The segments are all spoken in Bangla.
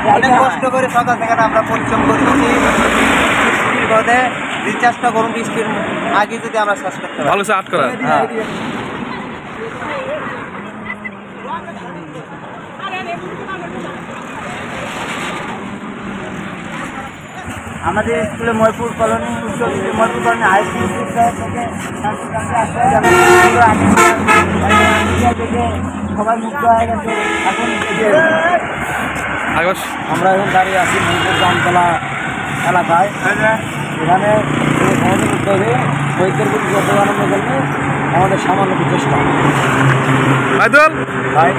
অনেক কষ্ট করে সকাল থেকে আমরা পরিশ্রম করছি বিপদে রিচার্জটা করুন বৃষ্টির আগে যদি আমরা শেষ করতে পারি ভালো আট করা আমাদের স্কুলে ময়পুর কলোনি ময়পুর কলোনি হাই স্কুল থেকে সবাই মুক্ত হয়ে গেছে। এখন আমরা এখন দাঁড়িয়ে আছি ময়পুর জামতলা এলাকায়। এখানে বৈদ্যের প্রতি যতবানো গেলে আমাদের সামান্য চেষ্টা ভাই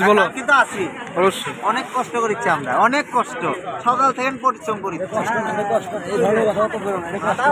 হলো কিন্তু আছি অবশ্যই অনেক কষ্ট করেছি আমরা অনেক কষ্ট সকাল থেকে পরিশ্রম করি আমি কথা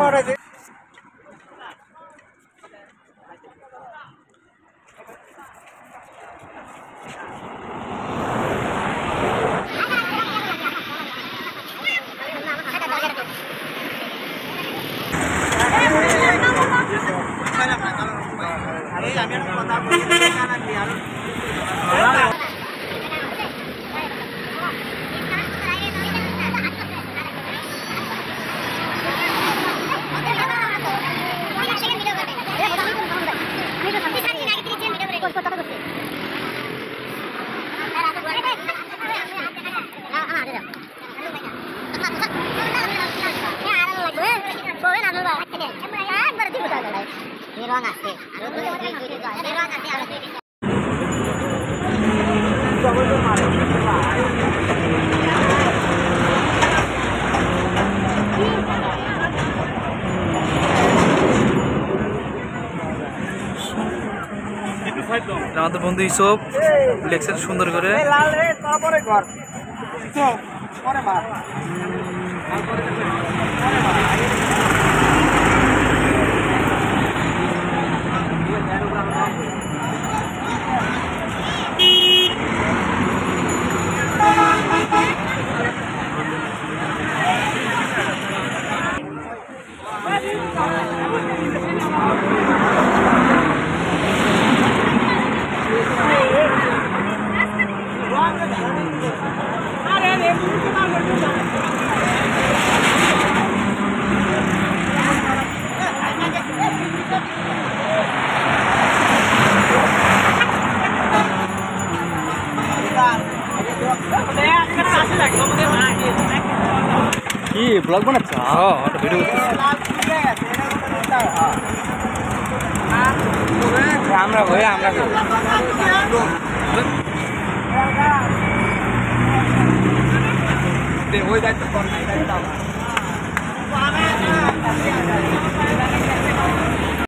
আমাদের বন্ধু ইসব লেকচার সুন্দর করে কি ব্লগ বানাচ্ছ? ভিডিও আমরা ভাই আমরা ওই দায়িত্ব